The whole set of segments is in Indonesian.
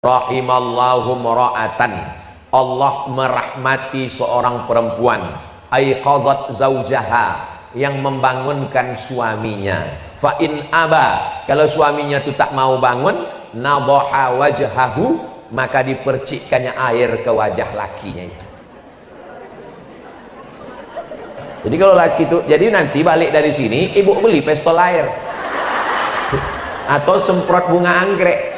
Rahimallahu mra'atan, Allah merahmati seorang perempuan, aiqazat zaujaha, yang membangunkan suaminya. Fa in aba, kalau suaminya itu tak mau bangun, nadhaha wajhahu, maka dipercikkannya air ke wajah lakinya itu. Jadi kalau laki itu, jadi nanti balik dari sini ibu beli pistol air atau semprot bunga anggrek.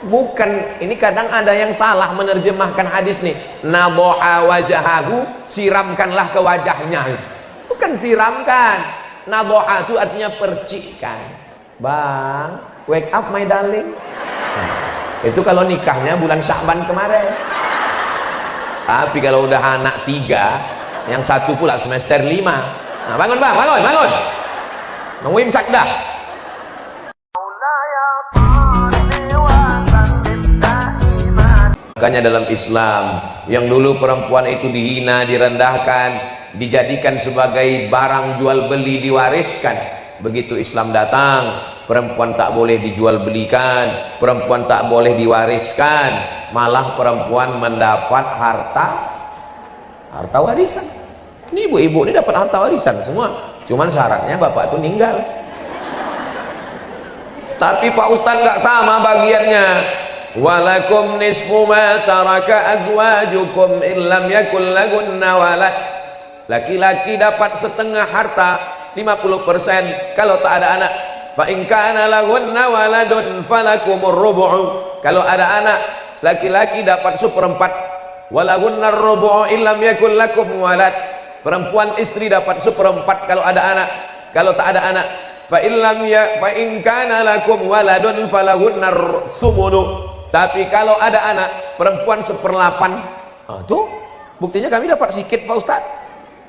Bukan, ini kadang ada yang salah menerjemahkan hadis nih, nadhaha wajhahu, siramkanlah ke wajahnya. Bukan siramkan, nadhaha itu artinya percikkan. Bang, wake up my darling. Itu kalau nikahnya bulan Sya'ban kemarin. Tapi kalau udah anak 3, yang satu pula semester 5, nah, bangun bang, bangun nunggu imsak dah. Makanya dalam Islam, yang dulu perempuan itu dihina, direndahkan, dijadikan sebagai barang jual beli, diwariskan. Begitu Islam datang, perempuan tak boleh dijual belikan, perempuan tak boleh diwariskan, malah perempuan mendapat harta warisan. Ini ibu-ibu ini dapat harta warisan semua, cuman syaratnya bapak itu meninggal. Tapi Pak Ustadz nggak sama bagiannya. Walakum nisfu ma taraka azwajukum illam yakul lahunna walad. Laki-laki dapat setengah harta, 50% kalau tak ada anak. Fa in kana lahunna waladun falakumur rubu'u. Kalau ada anak, laki-laki dapat 1/4. Walahunna rubu'u illam yakul lakum walad. Perempuan istri dapat 1/4 kalau ada anak. Kalau tak ada anak, fa in kana lakum waladun falahunna sumunu. Tapi kalau ada anak, perempuan 1/8. Tuh buktinya kami dapat sedikit Pak Ustadz.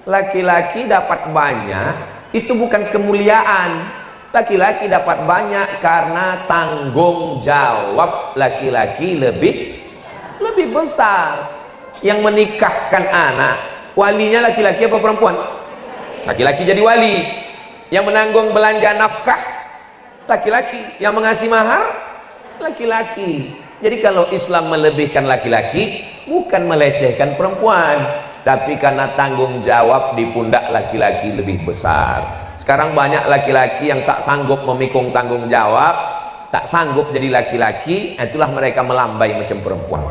Laki-laki dapat banyak itu bukan kemuliaan. Laki-laki dapat banyak karena tanggung jawab laki-laki lebih besar. Yang menikahkan anak, walinya laki-laki apa perempuan? Laki-laki jadi wali. Yang menanggung belanja nafkah, laki-laki. Yang mengasih mahar, laki-laki. Jadi kalau Islam melebihkan laki-laki, bukan melecehkan perempuan, tapi karena tanggung jawab di pundak laki-laki lebih besar. Sekarang banyak laki-laki yang tak sanggup memikul tanggung jawab, tak sanggup jadi laki-laki, itulah mereka melambai macam perempuan.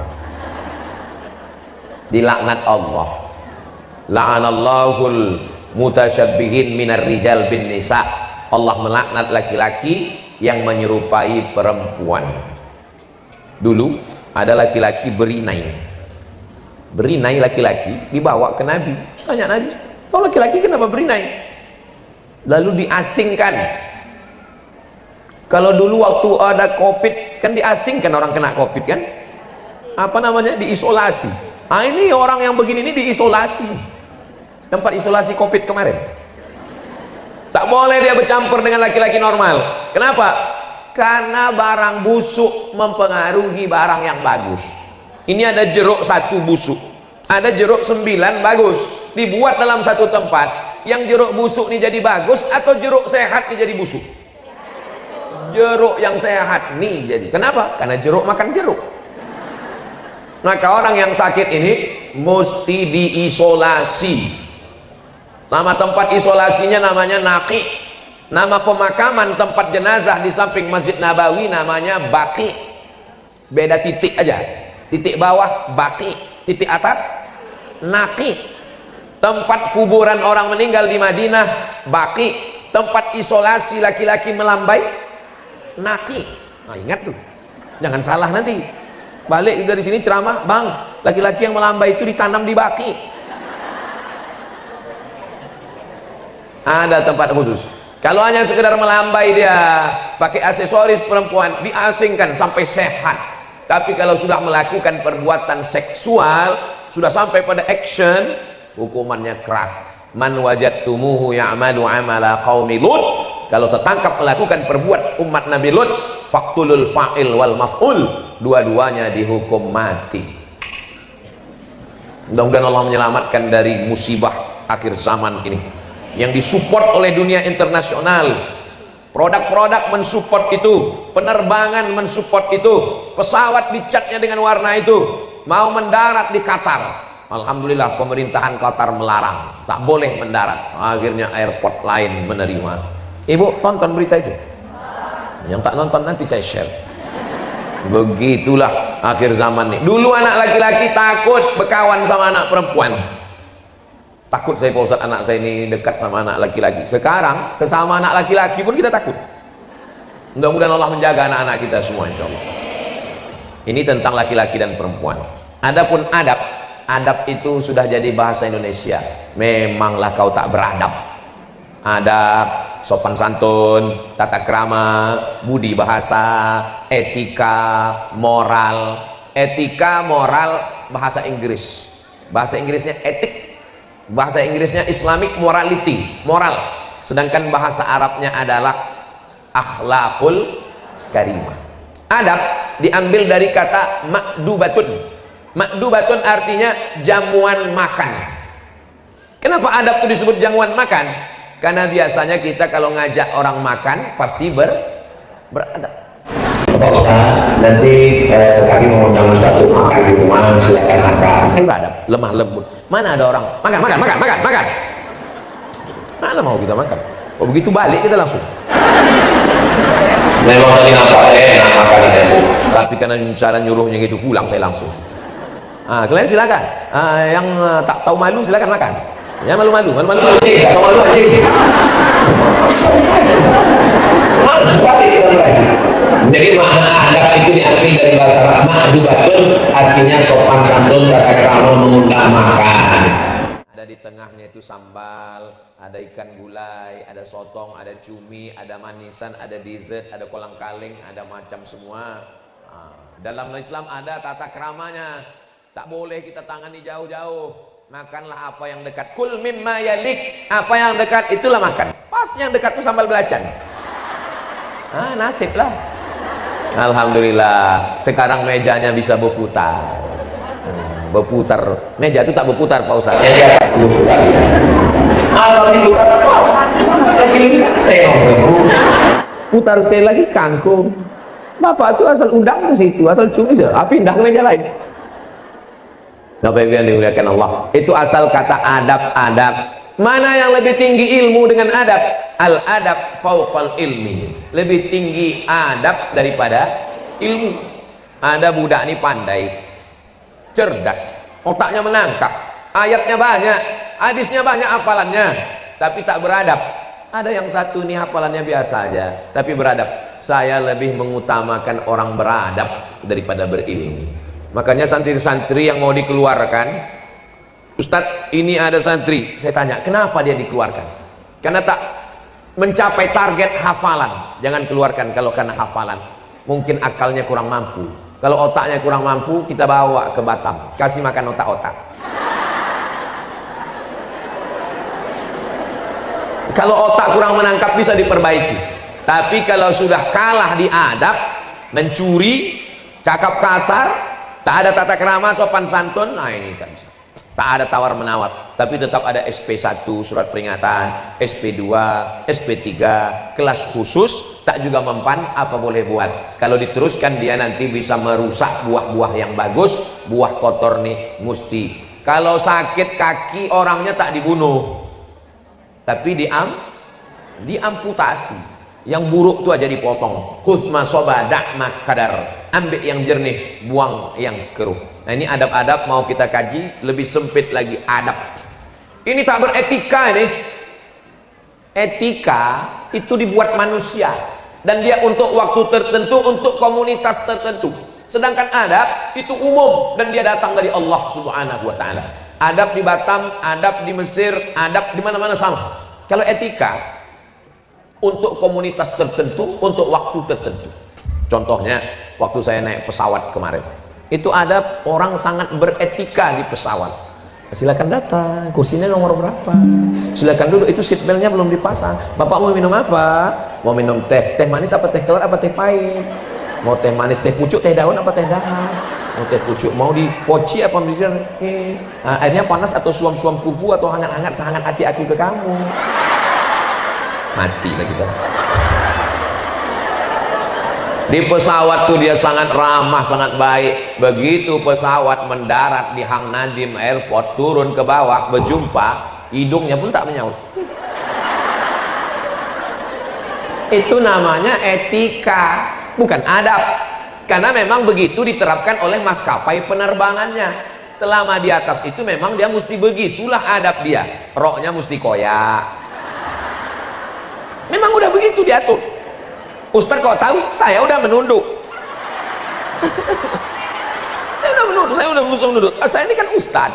Dilaknat Allah. La'anallahul mutasyabbihin minar rijal bin nisa. Allah melaknat laki-laki yang menyerupai perempuan. Dulu ada laki-laki berinai laki-laki dibawa ke Nabi, tanya Nabi, kau laki-laki kenapa berinai? Lalu diasingkan. Kalau dulu waktu ada COVID kan diasingkan, orang kena COVID kan, apa namanya, diisolasi. Ini orang yang begini ini diisolasi, tempat isolasi COVID kemarin. Tak boleh dia bercampur dengan laki-laki normal. Kenapa? Karena barang busuk mempengaruhi barang yang bagus. Ini ada jeruk 1 busuk, ada jeruk 9 bagus, dibuat dalam satu tempat. Yang jeruk busuk ini jadi bagus atau jeruk sehat ini jadi busuk? Jeruk yang sehat nih jadi. Kenapa? Karena jeruk makan jeruk. Maka orang yang sakit ini mesti diisolasi. Nama tempat isolasinya namanya naqi. Nama pemakaman tempat jenazah di samping Masjid Nabawi namanya Baqi. Beda titik aja. Titik bawah Baqi, titik atas Naqi. Tempat kuburan orang meninggal di Madinah Baqi. Tempat isolasi laki-laki melambai Naqi. Nah, ingat tuh, jangan salah nanti. Balik dari sini ceramah, bang, laki-laki yang melambai itu ditanam di Baqi. Ada tempat khusus. Kalau hanya sekedar melambai dia pakai aksesoris perempuan, diasingkan sampai sehat. Tapi kalau sudah melakukan perbuatan seksual, sudah sampai pada action, hukumannya keras. Man wajadtumuhu ya'malu amala qaumi Lut. Kalau tertangkap melakukan perbuatan umat Nabi Lut, faqtulul fa'il wal maf'ul, dua-duanya dihukum mati. Mudah-mudahan Allah menyelamatkan dari musibah akhir zaman ini yang disupport oleh dunia internasional. produk-produk mensupport itu, penerbangan mensupport itu, pesawat dicatnya dengan warna itu, mau mendarat di Qatar. Alhamdulillah pemerintahan Qatar melarang, tak boleh mendarat. Akhirnya airport lain menerima. Ibu tonton berita itu? Yang tak nonton nanti saya share. Begitulah akhir zaman nih. Dulu anak laki-laki takut berkawan sama anak perempuan. Takut saya Pak Ustaz, anak saya ini dekat sama anak laki-laki. Sekarang sesama anak laki-laki pun kita takut. Mudah-mudahan Allah menjaga anak-anak kita semua insyaallah. Ini tentang laki-laki dan perempuan. Adapun adab itu sudah jadi bahasa Indonesia. Memanglah kau tak beradab. Adab, sopan santun, tata krama, budi bahasa, etika, moral. Etika, moral, bahasa Inggris. Bahasa Inggrisnya etik. Bahasa Inggrisnya Islamic morality, moral. Sedangkan bahasa Arabnya adalah akhlakul karimah. Adab diambil dari kata makdubatun. Makdubatun artinya jamuan makan. Kenapa adab itu disebut jamuan makan? Karena biasanya kita kalau ngajak orang makan pasti beradab. Pak Ustaz, nanti kami mau undang Ustaz untuk makan di rumah, silakan makan. Beradab, lemah lembut. Mana ada orang makan. Mana mau kita makan? Oh begitu balik kita langsung. Memang tadi nampak enak makanannya Bu. Tapi karena cara nyuruhnya gitu pulang saya langsung. Kalian silakan. Yang tak tahu malu silakan makan. Ya malu-malu. Tahu malu aja. Jadi makna adab itu diambil dari bahasa Arab. Ma'dubatun artinya sopan santun, tata krama, mengundang makan. Ada di tengahnya itu sambal, ada ikan gulai, ada sotong, ada cumi, ada manisan, ada dessert, ada kolang kaling, ada macam semua. Dalam Islam ada tata kramanya. Tak boleh kita tangani jauh-jauh. Makanlah apa yang dekat. Kul mimma yalik. Apa yang dekat itulah makan. Pas yang dekat itu sambal belacan. Nasib lah. Alhamdulillah sekarang mejanya bisa berputar. Berputar. Meja itu tak berputar Pak Ustaz. Meja tak berputar. Asal diputar pas. Putar sekali lagi kangkung. Bapak itu asal undang ke situ, asal cumi saja. Pindah ke meja lain. Bapak Ibu yang dimuliakan Allah. Itu asal kata adab-adab. Mana yang lebih tinggi ilmu dengan adab? Al-adab fauqal ilmi. Lebih tinggi adab daripada ilmu. Ada budak ini pandai, cerdas, otaknya menangkap, ayatnya banyak, hadisnya banyak, hafalannya, tapi tak beradab. Ada yang satu nih hafalannya biasa aja, tapi beradab. Saya lebih mengutamakan orang beradab daripada berilmu. Makanya santri-santri yang mau dikeluarkan, Ustadz ini ada santri, saya tanya kenapa dia dikeluarkan? Karena tak mencapai target hafalan. Jangan keluarkan kalau karena hafalan. Mungkin akalnya kurang mampu. Kalau otaknya kurang mampu, kita bawa ke Batam, kasih makan otak-otak. Kalau otak kurang menangkap bisa diperbaiki. Tapi kalau sudah kalah di adab, mencuri, cakap kasar, tak ada tata krama, sopan santun, nah ini tak bisa. Tak ada tawar menawar, tapi tetap ada SP1 surat peringatan, SP2, SP3, kelas khusus, tak juga mempan, apa boleh buat. Kalau diteruskan dia nanti bisa merusak buah-buah yang bagus, buah kotor nih mesti. Kalau sakit kaki orangnya tak dibunuh, tapi diamputasi. Yang buruk itu aja dipotong. Khuzma soba da'ma kadar. Ambil yang jernih, buang yang keruh. Nah ini adab-adab mau kita kaji lebih sempit lagi adab. Ini tak beretika ini. Etika itu dibuat manusia dan dia untuk waktu tertentu, untuk komunitas tertentu. Sedangkan adab itu umum dan dia datang dari Allah Subhanahu wa taala. Adab di Batam, adab di Mesir, adab di mana-mana sama. Kalau etika untuk komunitas tertentu, untuk waktu tertentu. Contohnya waktu saya naik pesawat kemarin, itu ada orang sangat beretika di pesawat. Silakan datang, kursinya nomor berapa, silakan duduk, itu seatbeltnya belum dipasang. Bapak mau minum apa? Mau minum teh manis apa teh kelar apa teh pahit? Mau teh manis, teh pucuk, teh daun apa teh dahan? Mau teh pucuk, mau dipoci apa airnya panas atau suam-suam kufu atau hangat-hangat sehangat hati aku ke kamu. Mati lah kita. Di pesawat tuh dia sangat ramah, sangat baik. Begitu pesawat mendarat di Hang Nadim Airport, turun ke bawah, berjumpa, hidungnya pun tak menyaut. Itu namanya etika, bukan adab. Karena memang begitu diterapkan oleh maskapai penerbangannya. Selama di atas itu memang dia mesti begitulah adab dia. Roknya mesti koyak. Memang udah begitu diatur. Ustaz kok tahu? Saya udah menunduk. Saya udah berusaha menunduk. Saya ini kan ustaz.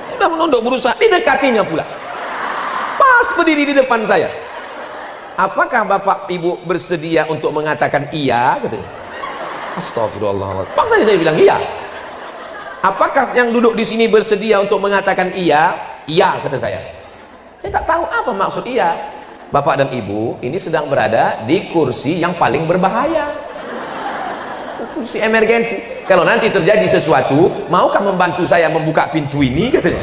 Saya udah menunduk, berusaha didekatinya pula. Pas berdiri di depan saya. Apakah Bapak Ibu bersedia untuk mengatakan iya? Katanya. Astagfirullah. Paksa saya bilang iya. Apakah yang duduk di sini bersedia untuk mengatakan iya? Iya, kata saya. Saya tak tahu apa maksud iya. Bapak dan Ibu ini sedang berada di kursi yang paling berbahaya, kursi emergensi. Kalau nanti terjadi sesuatu, maukah membantu saya membuka pintu ini? Katanya.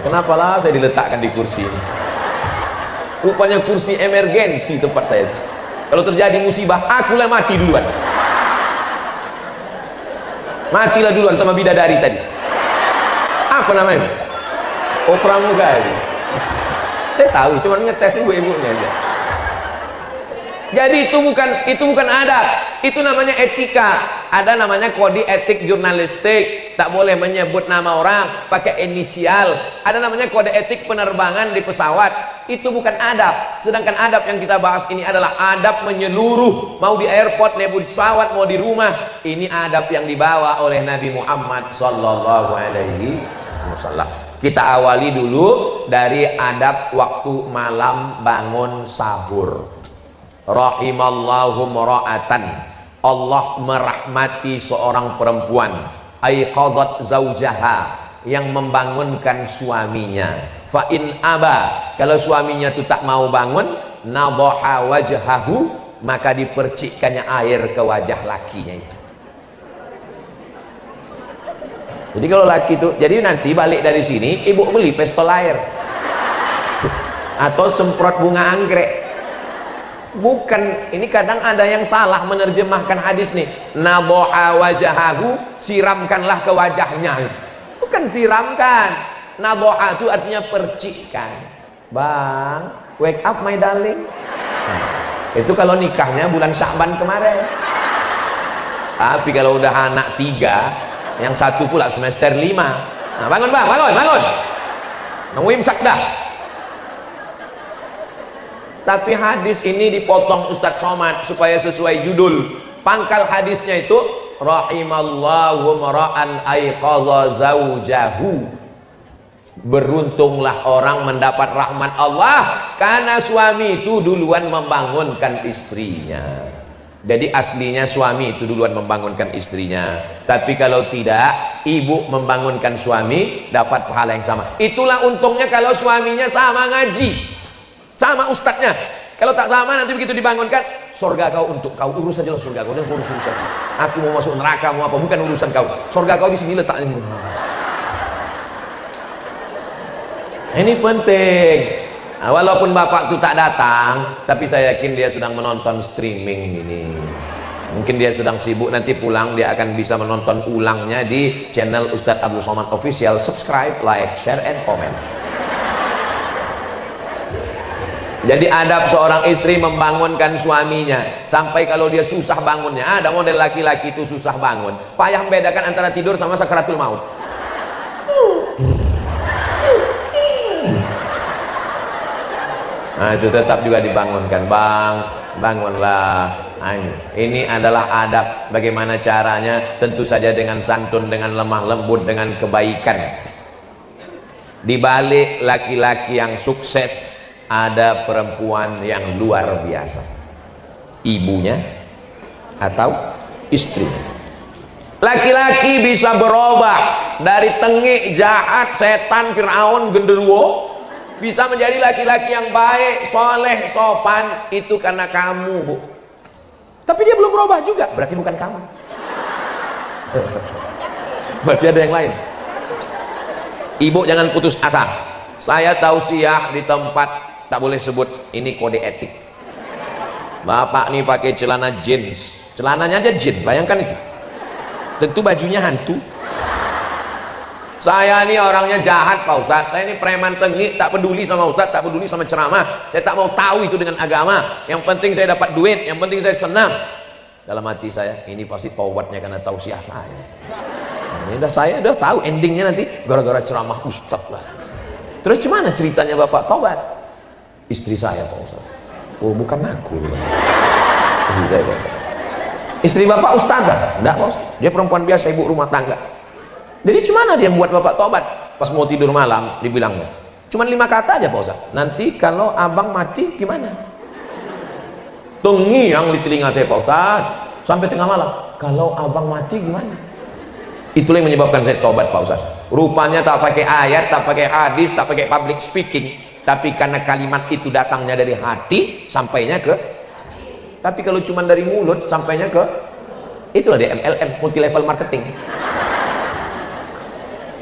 Kenapa lah saya diletakkan di kursi ini? Rupanya kursi emergensi tempat saya. Kalau terjadi musibah, akulah mati duluan. Matilah duluan sama bidadari tadi. Apa namanya? Oh, pramugari. Saya tahu, cuma ngetes ibu-ibunya aja. Jadi itu bukan adab, itu namanya etika. Ada namanya kode etik jurnalistik, tak boleh menyebut nama orang, pakai inisial. Ada namanya kode etik penerbangan di pesawat, itu bukan adab. Sedangkan adab yang kita bahas ini adalah adab menyeluruh, mau di airport, mau di pesawat, mau di rumah. Ini adab yang dibawa oleh Nabi Muhammad sallallahu alaihi wasallam. Kita awali dulu dari adab waktu malam bangun sahur. Rahimallahu mra'atan, Allah merahmati seorang perempuan, aiqazat zaujaha, yang membangunkan suaminya. Fa in aba, kalau suaminya itu tak mau bangun, nadhaha wajhahu, maka dipercikkannya air ke wajah lakinya itu. Jadi kalau laki itu, jadi nanti balik dari sini ibu beli pistol air atau semprot bunga anggrek. Bukan, ini kadang ada yang salah menerjemahkan hadis nih. Nadhaha wajahahu, siramkanlah ke wajahnya. Bukan siramkan. Nadhaha itu artinya percikkan. Bang, wake up my darling. Itu kalau nikahnya bulan Sya'ban kemarin. Tapi kalau udah anak 3, yang satu pula semester 5. Nah, bangun bang, bangun. Nunggu imsak dah. Tapi hadis ini dipotong Ustadz Somad supaya sesuai judul. Pangkal hadisnya itu rahimallahu mara'an aiqadha zaujahu. Beruntunglah orang mendapat rahmat Allah karena suami itu duluan membangunkan istrinya. Jadi aslinya suami itu duluan membangunkan istrinya. Tapi kalau tidak, ibu membangunkan suami, dapat pahala yang sama. Itulah untungnya kalau suaminya sama ngaji, sama ustadznya. Kalau tak sama, nanti begitu dibangunkan, surga kau untuk kau, urus saja surga kau, dan urus urusan. Aku mau masuk neraka, mau apa, bukan urusan kau. Surga kau di sini letaknya. Ini penting. Nah, walaupun bapak itu tak datang, tapi saya yakin dia sedang menonton streaming ini. Mungkin dia sedang sibuk, nanti pulang dia akan bisa menonton ulangnya di channel Ustadz Abdul Somad Official. Subscribe, like, share, and comment. Jadi adab seorang istri membangunkan suaminya. Sampai kalau dia susah bangunnya, ada model laki-laki itu susah bangun, payah membedakan antara tidur sama sakaratul maut. Nah, itu tetap juga dibangunkan. Bang, bangunlah. Nah, ini adalah adab. Bagaimana caranya? Tentu saja dengan santun, dengan lemah lembut, dengan kebaikan. Di balik laki-laki yang sukses ada perempuan yang luar biasa, ibunya atau istrinya. Laki-laki bisa berubah dari tengik, jahat, setan, Fir'aun, genderuwo, bisa menjadi laki-laki yang baik, soleh, sopan. Itu karena kamu, Bu. Tapi dia belum berubah juga, berarti bukan kamu. Berarti ada yang lain. Ibu jangan putus asa. Saya tausiah di tempat, tak boleh sebut, ini kode etik. Bapak nih pakai celana jeans, celananya aja jeans, bayangkan itu. Tentu bajunya hantu. Saya ini orangnya jahat Pak Ustadz, saya ini preman tengik, tak peduli sama Ustadz, tak peduli sama ceramah, saya tak mau tahu itu dengan agama. Yang penting saya dapat duit, yang penting saya senang. Dalam hati saya, ini pasti taubatnya karena tausiah saya. Ini saya udah tahu endingnya nanti gara-gara ceramah Ustadz lah. Terus gimana ceritanya Bapak taubat? Istri saya Pak Ustadz. Oh bukan aku. Istri saya Pak. Istri Bapak ustazah? Enggak Pak Ustadz. Dia perempuan biasa, ibu rumah tangga. Jadi gimana dia buat Bapak tobat? Pas mau tidur malam dibilangnya, cuman 5 kata aja Pak Ustadz. Nanti kalau abang mati gimana? Terngiang di telinga saya Pak Ustadz. Sampai tengah malam, kalau abang mati gimana? Itulah yang menyebabkan saya tobat Pak Ustadz. Rupanya tak pakai ayat, tak pakai hadis, tak pakai public speaking, tapi karena kalimat itu datangnya dari hati, sampainya ke. Tapi kalau cuma dari mulut, sampainya ke. Itulah dia MLM, multi level marketing.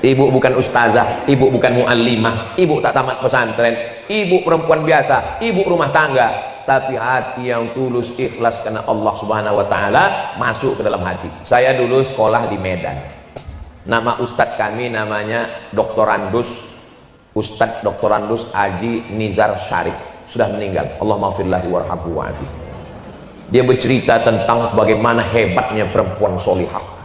Ibu bukan ustazah, ibu bukan muallimah, ibu tak tamat pesantren, ibu perempuan biasa, ibu rumah tangga, tapi hati yang tulus ikhlas karena Allah Subhanahu wa taala masuk ke dalam hati. Saya dulu sekolah di Medan. Nama ustadz kami namanya Doktorandus Ustadz Doktorandus Haji Nizar Syarif, sudah meninggal. Allah maghfirlahu warhamhu wa'afi. Dia bercerita tentang bagaimana hebatnya perempuan solihah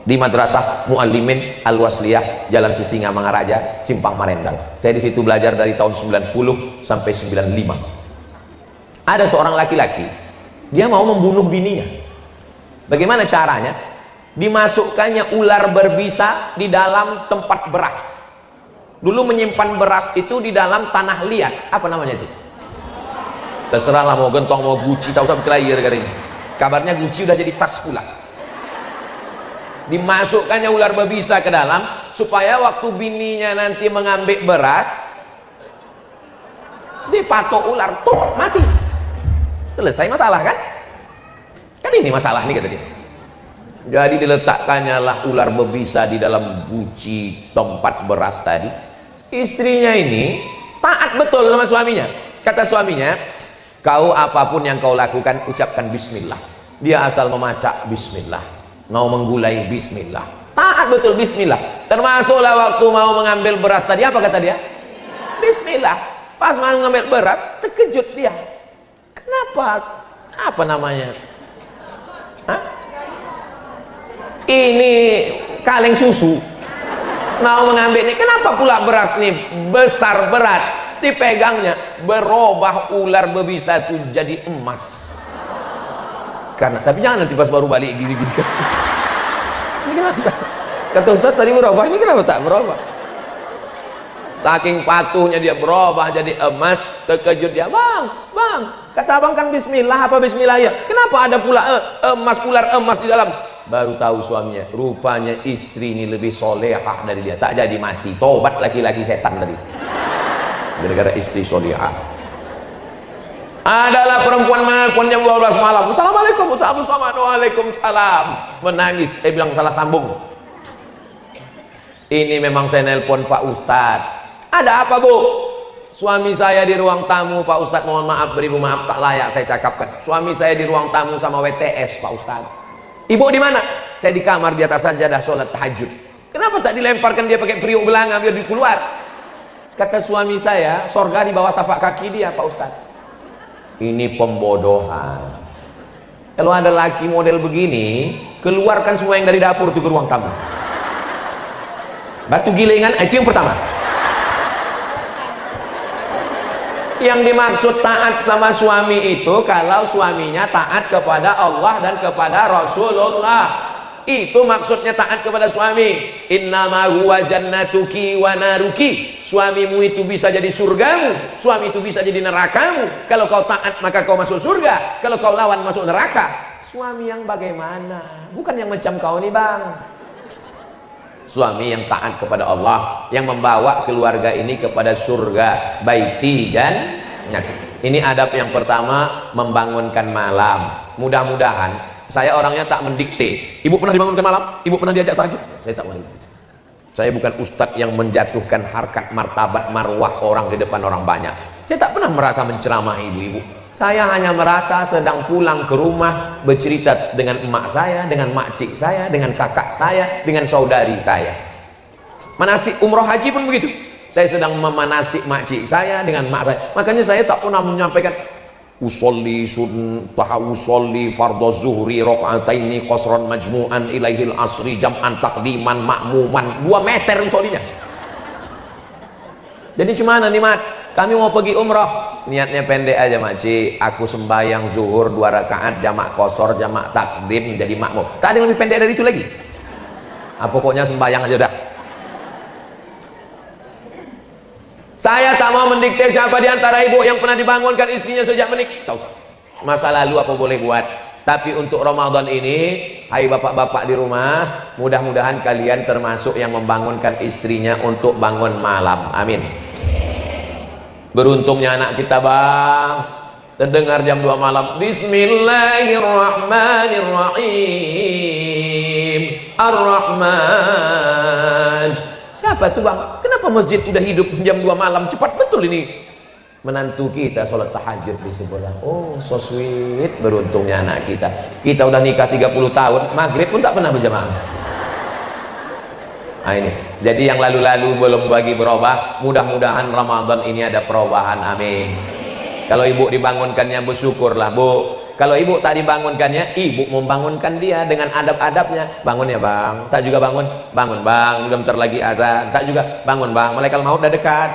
di Madrasah Muallimin Al-Wasliyah, Jalan Sisingamangaraja, Simpang Marendal. Saya di situ belajar dari tahun 90 sampai 95. Ada seorang laki-laki, dia mau membunuh bininya. Bagaimana caranya? Dimasukkannya ular berbisa di dalam tempat beras. Dulu menyimpan beras itu di dalam tanah liat. Apa namanya itu? Terserahlah mau gentong, mau guci, tak usah berkelahi gara-gara ini. Kabarnya guci udah jadi tas pula. Dimasukkannya ular berbisa ke dalam supaya waktu bininya nanti mengambil beras dipatok ular, tuh mati. Selesai masalah kan? Kan ini masalah nih kata dia. Jadi diletakkannya lah ular berbisa di dalam guci tempat beras tadi. Istrinya ini taat betul sama suaminya. Kata suaminya, kau apapun yang kau lakukan ucapkan bismillah. Dia asal memacak bismillah, mau menggulai bismillah, taat betul bismillah. Termasuklah waktu mau mengambil beras tadi, apa kata dia? Bismillah. Pas mau mengambil beras terkejut dia. Kenapa? Apa namanya? Hah? Ini kaleng susu mau mengambil ini, kenapa pula beras nih besar berat, dipegangnya berubah ular berbisa itu jadi emas. Karena tapi jangan nanti pas baru balik gini-gini. Ini kenapa? Kata Ustaz tadi berubah, ini kenapa tak berubah? Saking patuhnya dia berubah jadi emas, terkejut dia. Bang, kata abang kan bismillah, apa bismillah ya? Kenapa ada pula emas, ular emas di dalam? Baru tahu suaminya, rupanya istri ini lebih solehah dari dia, tak jadi mati. Tobat laki-laki setan tadi gara-gara istri solehah. Adalah perempuan menelpon jam 12 malam, assalamualaikum Ustaz Abdul Somad. Waalaikumsalam. Menangis, saya bilang salah sambung. Ini memang saya nelpon Pak Ustadz. Ada apa Bu? Suami saya di ruang tamu Pak Ustadz, mohon maaf, beribu maaf tak layak saya cakapkan. Suami saya di ruang tamu sama WTS Pak Ustadz. Ibu di mana? Saya di kamar di atas sajadah sholat tahajud. Kenapa tak dilemparkan dia pakai periuk belanga biar dia keluar? Kata suami saya, sorga di bawah tapak kaki dia Pak Ustadz. Ini pembodohan. Kalau ada laki model begini, keluarkan semua yang dari dapur itu ke ruang tamu. Batu gilingan, itu yang pertama. Yang dimaksud taat sama suami itu kalau suaminya taat kepada Allah dan kepada Rasulullah. Itu maksudnya taat kepada suami. Innama huwa jannatuki wa naruki. Suamimu itu bisa jadi surgamu, suami itu bisa jadi nerakamu. Kalau kau taat maka kau masuk surga, kalau kau lawan masuk neraka. Suami yang bagaimana? Bukan yang macam kau nih bang. Suami yang taat kepada Allah, yang membawa keluarga ini kepada surga. Baiti dan ini adab yang pertama, membangunkan malam. Mudah-mudahan, saya orangnya tak mendikte. Ibu pernah dibangunkan malam? Ibu pernah diajak tahajud? Saya tak mau. Saya bukan ustadz yang menjatuhkan harkat martabat marwah orang di depan orang banyak. Saya tak pernah merasa menceramah ibu-ibu. Saya hanya merasa sedang pulang ke rumah bercerita dengan emak saya, dengan makcik saya, dengan kakak saya, dengan saudari saya. Manasik umroh haji pun begitu. Saya sedang memanasik makcik saya dengan mak saya. Makanya saya tak pernah menyampaikan usolli fardhu zuhri rakaataini qasran majmu'an ilaihil asri jam'an taqdiman ma'muman. 2 meter usollinya. Jadi cuma nih mat, kami mau pergi umroh, niatnya pendek aja makcik, aku sembahyang zuhur 2 rakaat jamak qasar jamak takdim jadi makmum. Tak ada yang lebih pendek dari itu lagi. Pokoknya sembahyang aja dah. Saya tak mau mendikte siapa di antara ibu yang pernah dibangunkan istrinya sejak menikah. Tahu, masa lalu apa boleh buat. Tapi untuk Ramadan ini, hai bapak-bapak di rumah, mudah-mudahan kalian termasuk yang membangunkan istrinya untuk bangun malam. Amin. Beruntungnya anak kita bang, terdengar jam 2 malam, Bismillahirrahmanirrahim, Ar-Rahman. Siapa tuh bang? Kenapa masjid udah hidup jam 2 malam? Cepat betul ini. Menantu kita sholat tahajud di sebelah. Oh so sweet. Beruntungnya anak kita. Kita udah nikah 30 tahun, maghrib pun tak pernah berjamaah. Nah ini, jadi yang lalu-lalu belum bagi berubah, mudah-mudahan Ramadan ini ada perubahan, amin. Kalau ibu dibangunkannya bersyukurlah bu. Kalau ibu tak dibangunkannya, ibu membangunkan dia dengan adab-adabnya. Bangun ya bang, tak juga bangun. Bangun bang, udah bentar lagi azan. Tak juga bangun bang, malaikat maut udah dekat.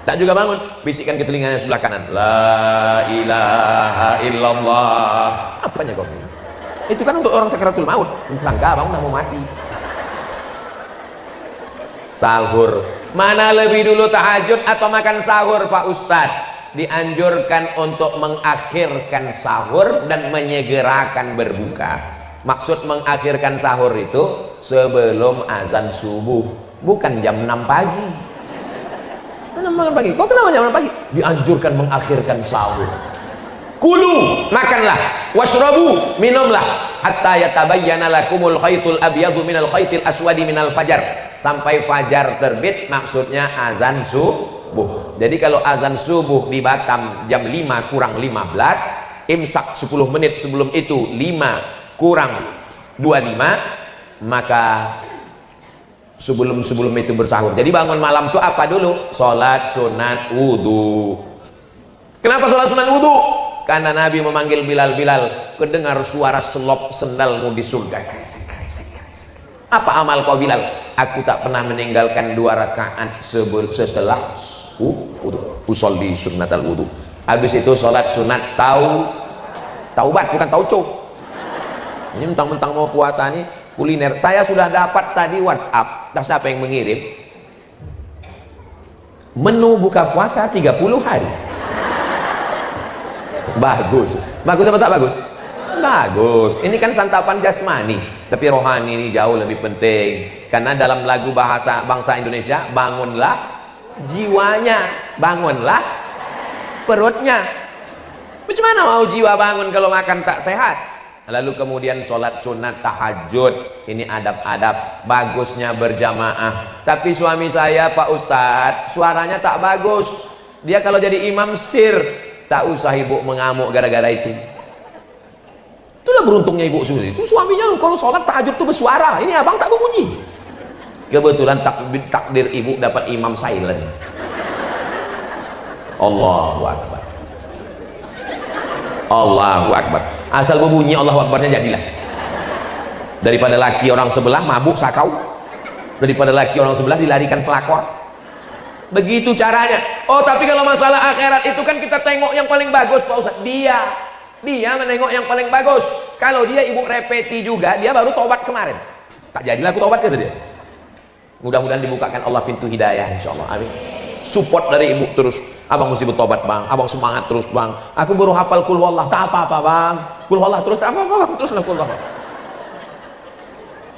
Tak juga bangun, bisikkan ke telinganya sebelah kanan. La ilaha illallah. Apanya kau? Itu kan untuk orang sakaratul maut. Sangka bang udah mau mati. Sahur, mana lebih dulu tahajud atau makan sahur Pak Ustadz? Dianjurkan untuk mengakhirkan sahur dan menyegerakan berbuka. Maksud mengakhirkan sahur itu sebelum azan subuh, bukan jam 6 pagi. Jam 6 pagi, kok kenapa jam 6 pagi? Dianjurkan mengakhirkan sahur. Kulu, makanlah, washrabu, minumlah, hatta yatabayyana lakumul khaytul abyadu minal khaytil aswadi minal fajar. Sampai fajar terbit, maksudnya azan subuh. Jadi kalau azan subuh di Batam jam 5 kurang 15, imsak 10 menit sebelum itu 5 kurang 25, maka sebelum itu bersahur. Jadi bangun malam itu apa dulu? Sholat sunat wudhu. Kenapa sholat sunat wudhu? Karena Nabi memanggil Bilal, kedengar suara selop sendalmu di surga. Apa amal kau Bilal? Aku tak pernah meninggalkan 2 rakaat setelah usolli sunnatal wudu. Habis itu sholat sunat taubat, bukan tauco. Ini mentang-mentang mau puasa nih kuliner. Saya sudah dapat tadi WhatsApp, tak siapa yang mengirim menu buka puasa 30 hari. Bagus apa tak bagus? Bagus. Ini kan santapan jasmani, tapi rohani ini jauh lebih penting. Karena dalam lagu bahasa bangsa Indonesia, bangunlah jiwanya, bangunlah perutnya. Bagaimana mau jiwa bangun kalau makan tak sehat? Lalu kemudian sholat sunat tahajud. Ini adab-adab bagusnya berjamaah. Tapi suami saya Pak Ustadz suaranya tak bagus. Dia kalau jadi imam sir. Tak usah ibu mengamuk gara-gara itu. Itulah beruntungnya ibu seperti itu. Suaminya kalau sholat tahajud itu bersuara. Ini abang tak berbunyi. Kebetulan takdir ibu dapat imam silent. Allahu Akbar. Allahu Akbar. Asal berbunyi Allahu Akbarnya jadilah. Daripada laki orang sebelah mabuk sakau, daripada laki orang sebelah dilarikan pelakor. Begitu caranya. Oh tapi kalau masalah akhirat itu kan kita tengok yang paling bagus Pak Ustaz. Dia menengok yang paling bagus. Kalau dia ibu repeti juga, dia baru tobat kemarin. Tak jadilah aku tobat kata dia. Mudah-mudahan dibukakan Allah pintu hidayah insyaallah. Amin. Support dari ibu terus. Abang mesti bertobat bang. Abang semangat terus bang. Aku baru hafal kul wallah. Tak apa-apa bang. Kul wallah terus apa-apa. Teruslah kul wallah.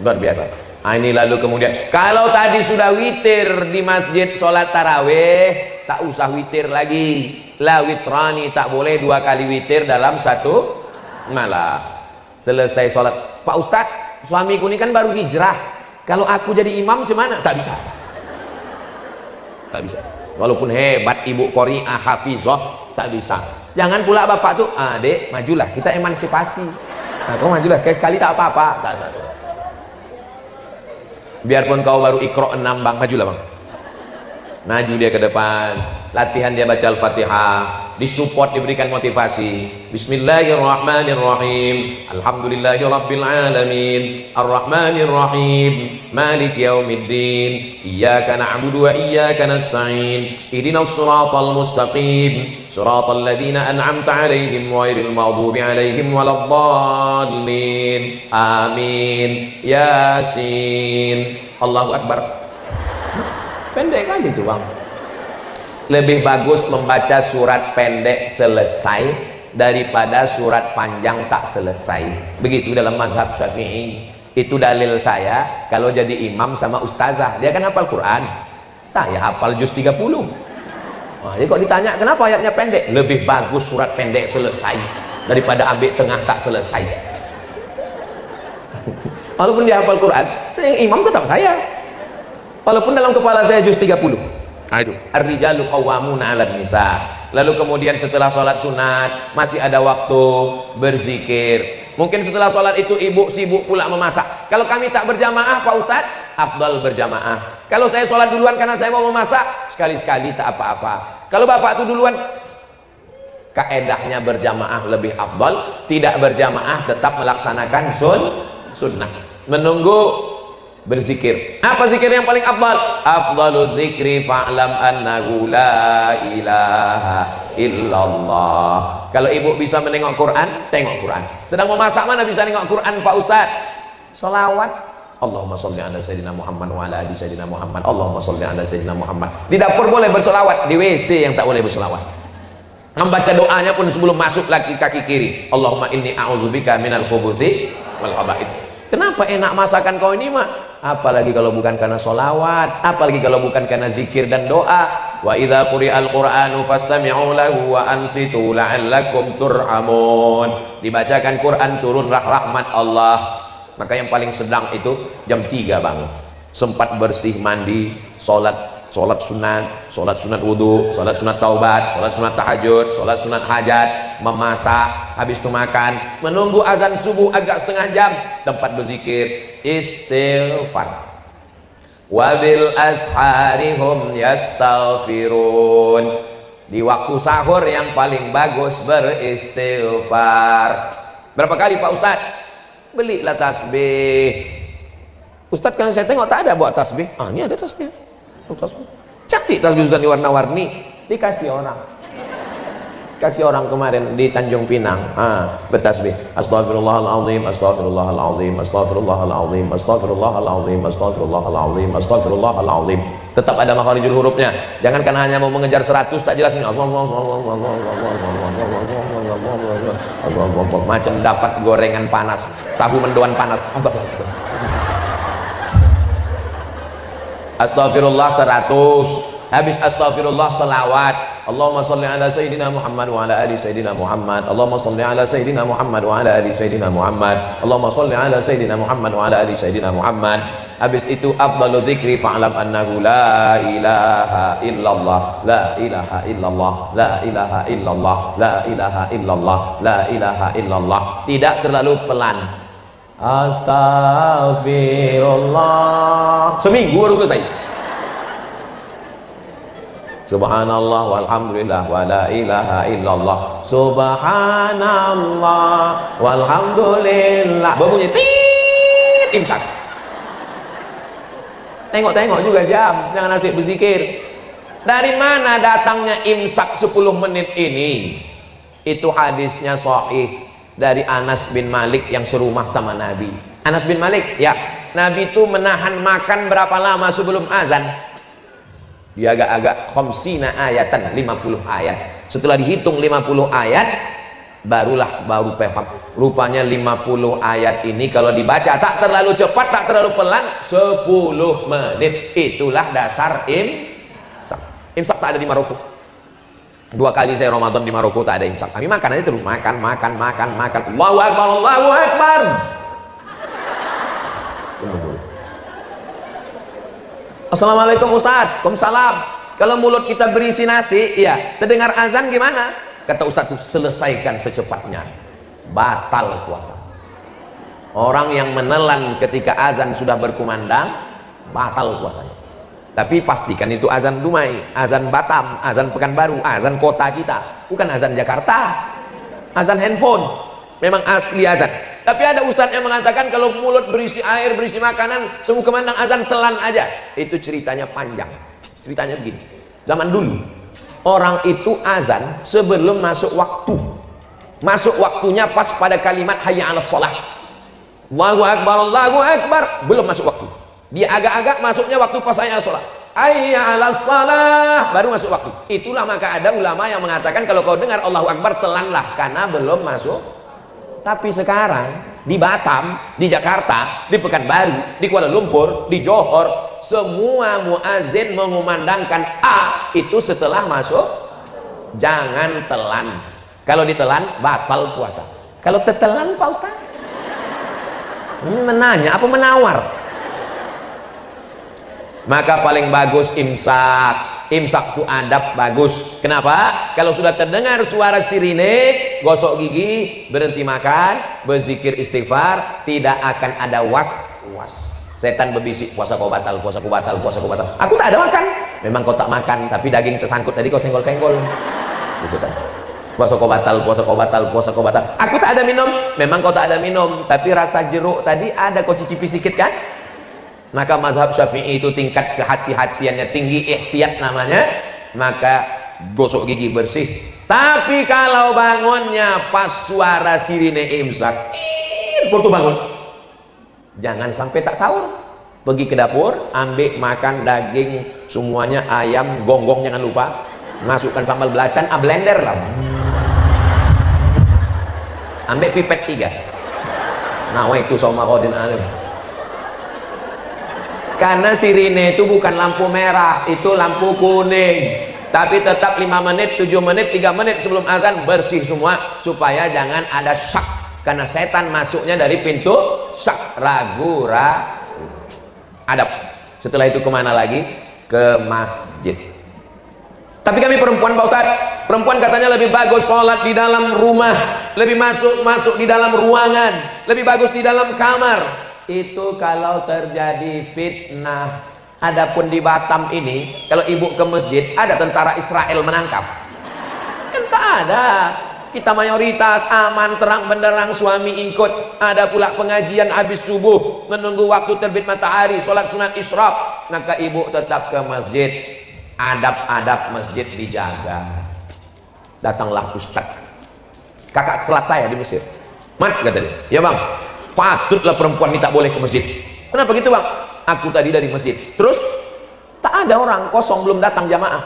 Luar biasa. Nah, ini lalu kemudian kalau tadi sudah witir di masjid sholat taraweh, tak usah witir lagi. La witrani, tak boleh 2 kali witir dalam 1 malam. Selesai sholat, Pak Ustadz suamiku ini kan baru hijrah, kalau aku jadi imam gimana? Tak bisa, tak bisa. Walaupun hebat ibu qori'ah hafizah, tak bisa. Jangan pula bapak tuh, dek majulah, kita emansipasi. Nah, kau majulah sekali-sekali tak apa-apa. Tak. Biarpun kau baru Iqra 6 bang, majulah bang. Maju dia ke depan, latihan dia baca Al-Fatihah, disupport, diberikan motivasi. Bismillahirrahmanirrahim. Alhamdulillahirabbil alamin. Arrahmanirrahim. Maliki yaumiddin. Iyyaka na'budu wa iyyaka nasta'in. Ihdinas siratal mustaqim. Siratal ladzina an'amta 'alaihim ghairil maghdubi 'alaihim waladdallin. Amin. Yasin. Allahu akbar. Pendek kali itu bang. Lebih bagus membaca surat pendek selesai daripada surat panjang tak selesai. Begitu dalam mazhab Syafi'i. Itu dalil saya kalau jadi imam sama ustazah, dia kan hafal Quran, saya hafal juz 30. Nah, jadi kok ditanya kenapa ayatnya pendek, lebih bagus surat pendek selesai daripada ambil tengah tak selesai. Walaupun dia hafal Quran, yang imam tetap saya. Walaupun dalam kepala saya juz 30. Nah itu, ar-rijalu qawwamuna 'alan nisa. Lalu kemudian setelah sholat sunat masih ada waktu berzikir. Mungkin setelah sholat itu ibu sibuk pula memasak. Kalau kami tak berjamaah Pak Ustadz, afdal berjamaah. Kalau saya sholat duluan karena saya mau memasak, sekali-sekali tak apa-apa. Kalau bapak itu duluan, kaedahnya berjamaah lebih afdal. Tidak berjamaah tetap melaksanakan sunnah. Menunggu berzikir. Apa zikir yang paling afdal? Afdalul dzikri fa'lam annahu la ilaha illallah. Kalau ibu bisa menengok Quran, tengok Quran. Sedang memasak mana bisa nengok Quran Pak Ustaz? Salawat. Allahumma sholli ala sayyidina Muhammad wa ala ali sayyidina Muhammad. Allahumma sholli ala sayyidina Muhammad. Di dapur boleh bersolawat, di WC yang tak boleh bersolawat. Membaca doanya pun sebelum masuk kaki kiri. Allahumma inni a'udzubika minal khubuthi wal khaba'ith. Kenapa enak masakan kau ini mak? Apalagi kalau bukan karena solawat, apalagi kalau bukan karena zikir dan doa. Wa idza quri'al qur'anu fastami'u lahu wa ansitu la'allakum turhamun. Dibacakan Quran turunlah rahmat Allah. Maka yang paling sedang itu jam 3 bangun, sempat bersih mandi, sholat sunat wudu, sholat sunat taubat, sholat sunat tahajud, sholat sunat hajat, memasak, habis itu makan, menunggu azan subuh agak setengah jam, tempat berzikir, istighfar. Wabil asharihum yastaghfirun. Di waktu sahur yang paling bagus beristighfar. Berapa kali Pak Ustadz? Belilah tasbih. Ustadz kan saya tengok tak ada buat tasbih. Ini ada tasbih. Cantik tasbih Ustadz warna-warni, dikasih orang. Kasih orang kemarin di Tanjung Pinang, bertasbih astaghfirullahalazim, astaghfirullahalazim, astaghfirullahalazim, astaghfirullahalazim, astaghfirullahalazim, astaghfirullahalazim. Tetap ada makharijul hurufnya. Jangan karena hanya mau mengejar 100 tak jelas ini. Macam dapat gorengan panas, tahu mendoan panas. Astaghfirullah 100. Habis astaghfirullah salawat. Allahumma sholli ala sayyidina Muhammad wa ala ali sayyidina Muhammad. Allahumma sholli ala sayyidina Muhammad wa ala ali sayyidina Muhammad. Allahumma sholli ala sayyidina Muhammad wa ala ali sayyidina Muhammad. Habis itu afdalu dzikri fa'lam annahu la ilaha illallah, la ilaha illallah, la ilaha illallah, la ilaha illallah, la ilaha illallah. Tidak terlalu pelan. Astaghfirullah. Seminggu baru selesai. Subhanallah walhamdulillah wa la ilaha illallah. Subhanallah walhamdulillah. Berbunyi tit, imsak. Tengok-tengok juga jam, jangan asik berzikir. Dari mana datangnya imsak 10 menit ini? Itu hadisnya sahih dari Anas bin Malik yang serumah sama Nabi. Anas bin Malik, ya, Nabi itu menahan makan berapa lama sebelum azan? Dia agak-agak khamsina ayatan, 50 ayat. Setelah dihitung 50 ayat, baru paham. Rupanya 50 ayat ini kalau dibaca tak terlalu cepat, tak terlalu pelan, 10 menit. Itulah dasar imsak. Imsak tak ada di Maroko. 2 kali saya Ramadan di Maroko tak ada imsak. Kami makan aja terus, makan. Allahu Akbar, Allahu Akbar. Assalamualaikum Ustaz. Waalaikumsalam. Kalau mulut kita berisi nasi, ya, terdengar azan gimana? Kata Ustaz tuh, selesaikan secepatnya. Batal puasa. Orang yang menelan ketika azan sudah berkumandang, batal puasanya. Tapi pastikan itu azan Dumai, azan Batam, azan Pekanbaru, azan kota kita, bukan azan Jakarta, azan handphone. Memang asli azan. Tapi ada ustadz yang mengatakan kalau mulut berisi air, berisi makanan, semua kemandang azan, telan aja. Itu ceritanya panjang. Ceritanya begini. Zaman dulu, orang itu azan sebelum masuk waktu. Masuk waktunya pas pada kalimat hayya 'alas shalah. Allahu akbar, Allahu akbar, belum masuk waktu. Dia agak-agak masuknya waktu pas hayya 'alas shalah. Hayya 'alas shalah, baru masuk waktu. Itulah maka ada ulama yang mengatakan kalau kau dengar Allahu akbar, telanlah karena belum masuk. Tapi sekarang di Batam, di Jakarta, di Pekanbaru, di Kuala Lumpur, di Johor, semua muazin mengumandangkan A itu setelah masuk. Jangan telan. Kalau ditelan batal puasa. Kalau tetelan Pak Ustaz? Menanya apa menawar? Maka paling bagus imsak. Imsak itu adab bagus. Kenapa? Kalau sudah terdengar suara sirine, gosok gigi, berhenti makan, berzikir istighfar, tidak akan ada was-was. Setan berbisik, puasa kau batal, puasa kau batal, puasa kau batal. Aku tak ada makan. Memang kau tak makan, tapi daging tersangkut tadi kau senggol-senggol. Puasa kau batal, puasa kau batal, puasa kau batal. Aku tak ada minum. Memang kau tak ada minum, tapi rasa jeruk tadi ada kau cicipi sedikit kan? Maka mazhab Syafi'i itu tingkat kehati-hatiannya tinggi, ihtiyat namanya. Maka gosok gigi bersih. Tapi kalau bangunnya pas suara sirine imsak, baru bangun, jangan sampai tak sahur. Pergi ke dapur, ambil makan daging semuanya, ayam, gonggong jangan lupa, masukkan sambal belacan, blender lah, ambil pipet 3. Nah itu sama kodin alim. Karena sirine itu bukan lampu merah, itu lampu kuning. Tapi tetap 5 menit, 7 menit, 3 menit sebelum azan bersih semua, supaya jangan ada syak. Karena setan masuknya dari pintu syak. Ragu, adab. Setelah itu kemana lagi? Ke masjid. Tapi kami perempuan Pak Ustaz, perempuan katanya lebih bagus sholat di dalam rumah, lebih masuk di dalam ruangan, lebih bagus di dalam kamar. Itu kalau terjadi fitnah. Adapun di Batam ini, kalau ibu ke masjid, ada tentara Israel menangkap. Entah ada. Kita mayoritas aman, terang benderang, suami ikut. Ada pula pengajian habis subuh, menunggu waktu terbit matahari, sholat sunat isyraq. Maka ibu tetap ke masjid. Adab-adab masjid dijaga. Datanglah ustaz. Kakak kelas saya di Mesir. Mat, kata dia. Ya bang, patutlah perempuan ini tak boleh ke masjid. Kenapa gitu bang? Aku tadi dari masjid, terus tak ada orang, kosong, belum datang jamaah.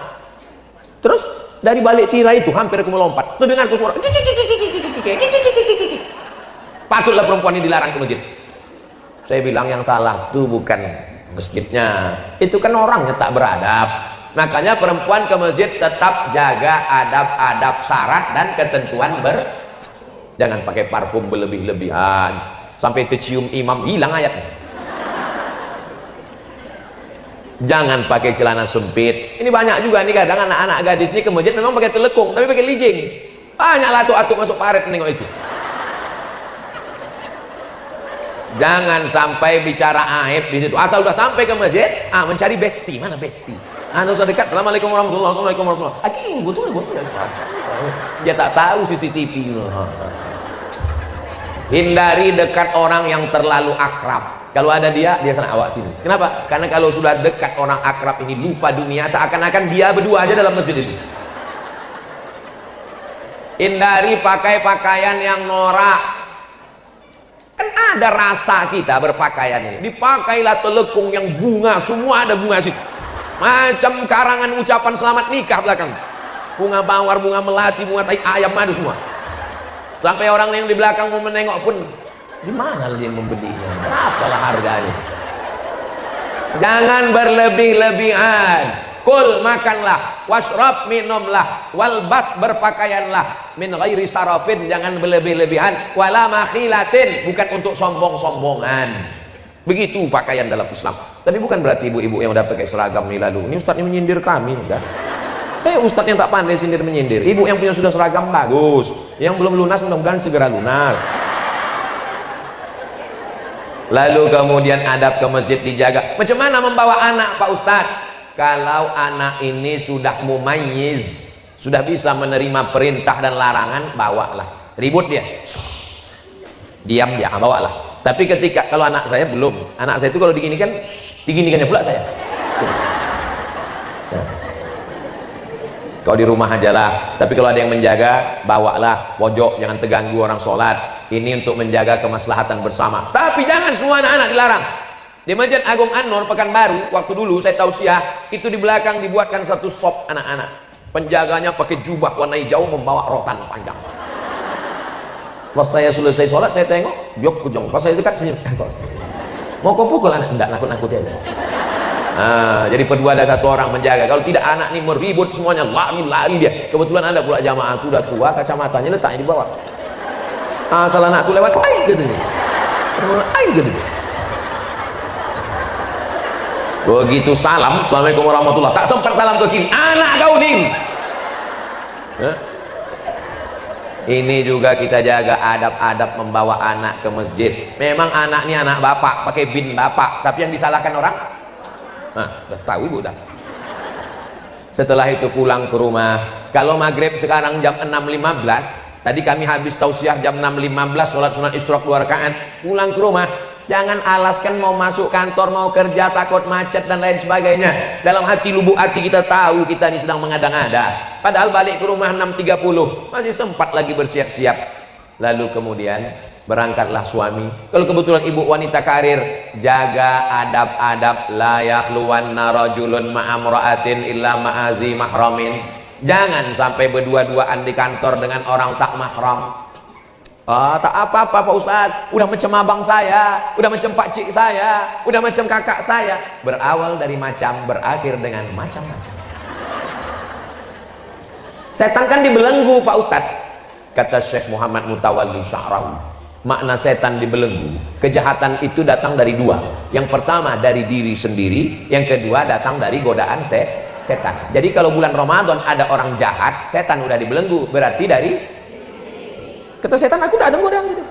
Terus dari balik tirai itu hampir aku melompat, terdengar suara, patutlah perempuan ini dilarang ke masjid. Saya bilang yang salah itu bukan masjidnya, itu kan orangnya tak beradab. Makanya perempuan ke masjid tetap jaga adab-adab syarat dan ketentuan jangan pakai parfum berlebih-lebihan sampai tercium imam, hilang ayatnya. Jangan pakai celana sempit. Ini banyak juga nih kadang anak-anak gadis ini ke masjid memang pakai telekung tapi pakai lijing. Banyaklah atuk-atuk masuk paret menengok itu. Jangan sampai bicara aib di situ. Asal udah sampai ke masjid, mencari besti. Mana besti? Sudah dekat. Assalamualaikum warahmatullahi wabarakatuh. Betul. Dia tak tahu CCTV. Hindari dekat orang yang terlalu akrab. Kalau ada dia sana, awak sini. Kenapa? Karena kalau sudah dekat orang akrab ini lupa dunia, seakan-akan dia berdua aja dalam masjid itu. Hindari pakai pakaian yang norak. Kan ada rasa kita berpakaian ini. Dipakailah telekung yang bunga, semua ada bunga situ. Macam karangan ucapan selamat nikah belakang. Bunga mawar, bunga melati, bunga tai ayam, ada semua. Sampai orang yang di belakang mau menengok pun, di mana dia membelinya? Berapalah harganya? Jangan berlebih-lebihan. Kul, makanlah, washrab, minumlah, walbas, berpakaianlah, min ghairi sarafin, jangan berlebih-lebihan, wala makhilatin, bukan untuk sombong-sombongan. Begitu pakaian dalam Islam. Tapi bukan berarti ibu-ibu yang udah pakai seragam nih lalu, ini ustadznya menyindir kami, enggak. Saya ustadz yang tak pandai sindir menyindir. Ibu yang punya sudah seragam bagus, yang belum lunas mudah-mudahan segera lunas. Lalu kemudian adab ke masjid dijaga. Macam mana membawa anak Pak Ustadz? Kalau anak ini sudah mumayyiz, sudah bisa menerima perintah dan larangan, bawalah. Ribut dia, diam dia, bawalah. Tapi ketika kalau anak saya belum, anak saya itu kalau diginikan, diginikannya pula saya. Kau di rumah aja lah. Tapi kalau ada yang menjaga, bawalah pojok, jangan terganggu orang sholat. Ini untuk menjaga kemaslahatan bersama. Tapi jangan semua anak-anak dilarang. Di Masjid Agung An-Nur Pekanbaru, waktu dulu saya tausiah, itu di belakang dibuatkan satu shop anak-anak. Penjaganya pakai jubah warna hijau membawa rotan panjang. Pas saya selesai sholat, saya tengok, jok kujong. Pas saya dekat senyum, mau kau pukul anak? Enggak, nakut-nakutin aja. Nah, jadi berdua ada satu orang menjaga. Kalau tidak anak ini meribut semuanya, lari dia. Kebetulan ada pula jamaah itu udah tua, kacamatanya letaknya di bawah. Asal anak itu lewat, aing katanya. Aing katanya. Begitu salam, assalamualaikum warahmatullah. Tak sempat salam ke kiri, anak kau nih. Ini juga kita jaga adab-adab membawa anak ke masjid. Memang anak ini anak bapak, pakai bin bapak, tapi yang disalahkan orang, nah, udah tahu ibu dah. Setelah itu pulang ke rumah. Kalau maghrib sekarang jam 6.15, tadi kami habis tausiah jam 6.15, sholat sunat isyraq 2 rakaat, pulang ke rumah. Jangan alaskan mau masuk kantor, mau kerja, takut macet dan lain sebagainya. Dalam hati lubuk hati kita tahu kita ini sedang mengada-ngada. Padahal balik ke rumah 6.30, masih sempat lagi bersiap-siap. Lalu kemudian berangkatlah suami. Kalau kebetulan ibu wanita karir, jaga adab-adab. La yakhluwanna rajulun ma'amra'atin illa ma'azi mahramin. Jangan sampai berdua-duaan di kantor dengan orang tak mahram. Tak apa-apa Pak Ustadz, udah macam abang saya, udah macam pakcik saya, udah macam kakak saya. Berawal dari macam, berakhir dengan macam-macam. Setan kan dibelenggu Pak Ustadz. Kata Syekh Muhammad Mutawalli Sya'rawi, makna setan dibelenggu, kejahatan itu datang dari dua. Yang pertama dari diri sendiri, yang kedua datang dari godaan setan. Jadi kalau bulan Ramadan ada orang jahat, setan udah dibelenggu, berarti dari, kata setan, aku tak ada godaan gitu.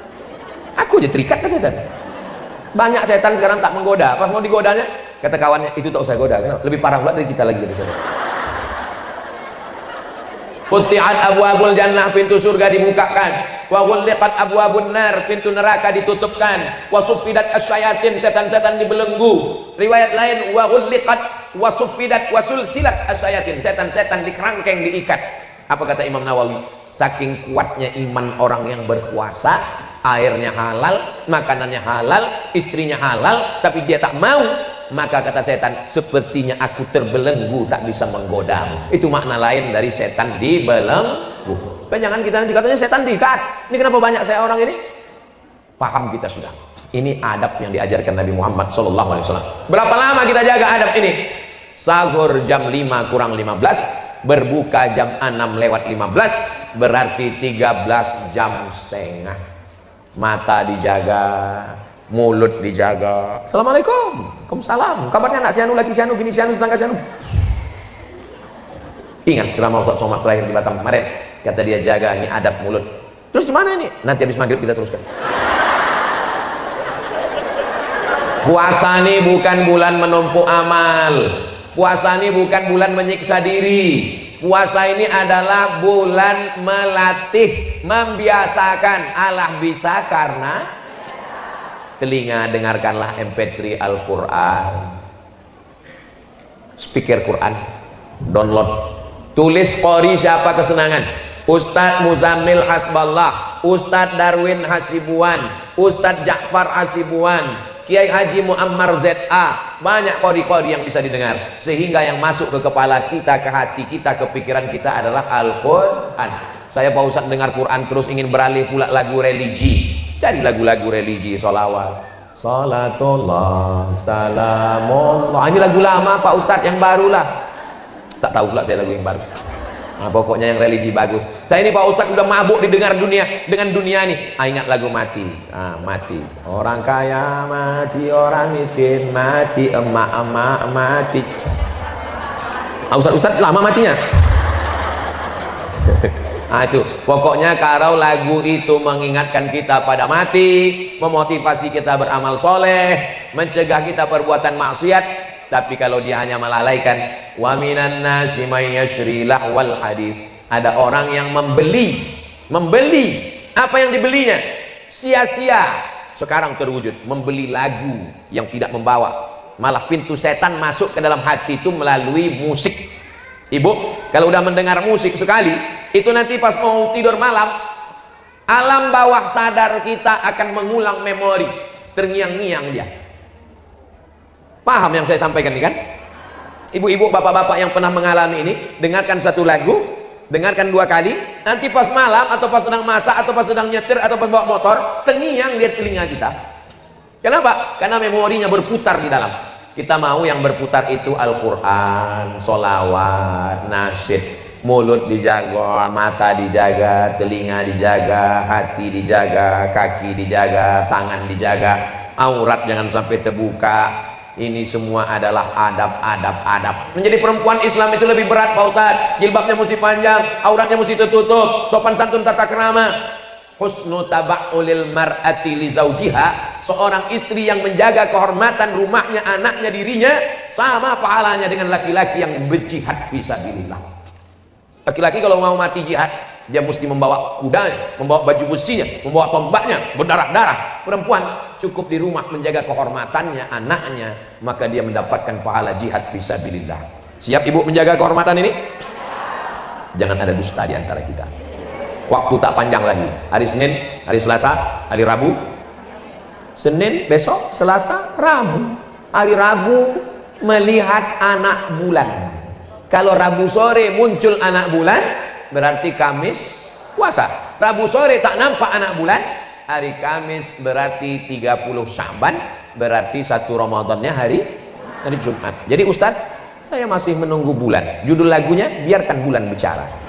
Aku aja terikat ke setan. Banyak setan sekarang tak menggoda. Pas mau digodanya, kata kawannya, itu tak usah goda. Lebih parah pula dari kita lagi, kata setan. Futihat abwabul jannah, pintu surga dibukakan. Wa ghulliqat abwabun nar, pintu neraka ditutupkan. Wa suffidat asyayatin, setan-setan dibelenggu. Riwayat lain, wa ghulliqat wa suffidat wa sulsilat asyayatin, setan-setan dikerangkeng, diikat. Apa kata Imam Nawawi? Saking kuatnya iman orang yang berpuasa, airnya halal, makanannya halal, istrinya halal, tapi dia tak mau, maka kata setan, sepertinya aku terbelenggu, tak bisa menggoda. Itu makna lain dari setan dibelenggu. Tapi jangan kita nanti katanya setan diikat. Ini kenapa banyak saya orang ini? Paham kita sudah. Ini adab yang diajarkan Nabi Muhammad SAW. Berapa lama kita jaga adab ini? Sahur jam 5 kurang 15, berbuka jam 6 lewat 15, berarti 13 jam setengah. Mata dijaga, mulut dijaga. Assalamualaikum, waalaikumsalam. Kabarnya anak sianu lagi sianu, gini sianu, tetangga sianu. Ingat ceramah Ustaz Somad terakhir di Batam kemarin, kata dia jaga ini adab mulut. Terus gimana ini? Nanti habis maghrib kita teruskan. Puasa ini bukan bulan menumpuk amal. Puasa ini bukan bulan menyiksa diri. Puasa ini adalah bulan melatih, membiasakan. Allah bisa karena telinga, dengarkanlah MP3 Al-Quran, speaker Quran, download. Tulis qori siapa kesenangan? Ustadz Muzammil Hasballah, Ustadz Darwin Hasibuan, Ustadz Ja'far Hasibuan, Kiai Haji Muammar ZA. Banyak qori-qori yang bisa didengar, sehingga yang masuk ke kepala kita, ke hati kita, ke pikiran kita adalah Al-Quran. Saya Pak Ustadz dengar Quran terus ingin beralih pula lagu religi. Cari lagu-lagu religi, sholawat, salatullah, salamullah. Ini lagu lama Pak Ustadz, yang baru lah. Tak tahu pula saya lagu yang baru. Nah, pokoknya yang religi bagus. Saya ini Pak Ustadz udah mabuk didengar dunia dengan dunia nih. Ingat lagu mati. Mati. Orang kaya mati, orang miskin mati, emak-emak mati. Ustadz lama matinya. Itu pokoknya kalau lagu itu mengingatkan kita pada mati, memotivasi kita beramal soleh, mencegah kita perbuatan maksiat. Tapi kalau dia hanya melalaikan, wa minan nasi may yashri lahwal hadis, ada orang yang membeli apa yang dibelinya sia-sia. Sekarang terwujud membeli lagu yang tidak membawa, malah pintu setan masuk ke dalam hati itu melalui musik. Ibu kalau udah mendengar musik sekali, itu nanti pas mau tidur malam, alam bawah sadar kita akan mengulang memori, terngiang-ngiang dia. Paham yang saya sampaikan ini kan? Ibu-ibu, bapak-bapak yang pernah mengalami ini, dengarkan satu lagu, dengarkan 2 kali, nanti pas malam atau pas sedang masak atau pas sedang nyetir atau pas bawa motor, terngiang lihat telinga kita. Kenapa? Karena memorinya berputar di dalam. Kita mau yang berputar itu Al-Quran, solawat, nasyid. Mulut dijaga, mata dijaga, telinga dijaga, hati dijaga, kaki dijaga, tangan dijaga, aurat jangan sampai terbuka. Ini semua adalah adab. Menjadi perempuan Islam itu lebih berat Pak Ustadz. Jilbabnya mesti panjang, auratnya mesti tertutup, sopan santun tata krama. Husnu taba'ulil mar'ati li zawjiha, seorang istri yang menjaga kehormatan rumahnya, anaknya, dirinya, sama pahalanya dengan laki-laki yang berjihad fisabilillah. Laki-laki kalau mau mati jihad, dia mesti membawa kudanya, membawa baju besinya, membawa tombaknya, berdarah-darah. Perempuan cukup di rumah menjaga kehormatannya, anaknya, maka dia mendapatkan pahala jihad fisabilillah. Siap ibu menjaga kehormatan ini? Jangan ada dusta di antara kita. Waktu tak panjang lagi. Hari Senin, hari Selasa, hari Rabu. Senin, besok, Selasa, Rabu. Hari Rabu melihat anak bulan. Kalau Rabu sore muncul anak bulan, berarti Kamis puasa. Rabu sore tak nampak anak bulan, hari Kamis berarti 30 Sya'ban, berarti 1 Ramadannya hari Jumat. Jadi Ustadz, saya masih menunggu bulan. Judul lagunya biarkan bulan bicara.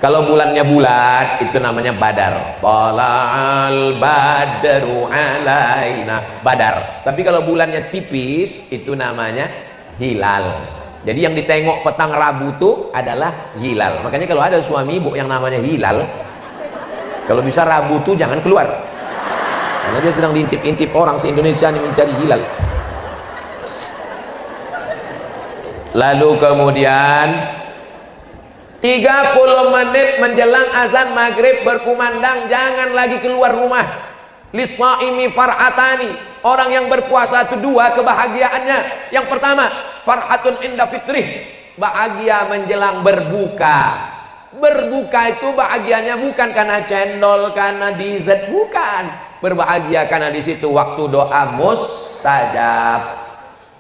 Kalau bulannya bulat, itu namanya badar. Tala'al badru alaina, badar. Tapi kalau bulannya tipis, itu namanya hilal. Jadi yang ditengok petang Rabu itu adalah hilal. Makanya kalau ada suami ibu yang namanya hilal, kalau bisa Rabu itu jangan keluar, karena dia sedang diintip-intip orang se-Indonesia ini mencari hilal. Lalu kemudian 30 menit menjelang azan maghrib berkumandang, jangan lagi keluar rumah. Lis-shaimi far'atani, orang yang berpuasa itu 2 kebahagiaannya. Yang pertama, farhatun inda fitrih, bahagia menjelang berbuka. Berbuka itu bahagianya bukan karena cendol, karena dessert, bukan. Berbahagia karena di situ waktu doa mustajab.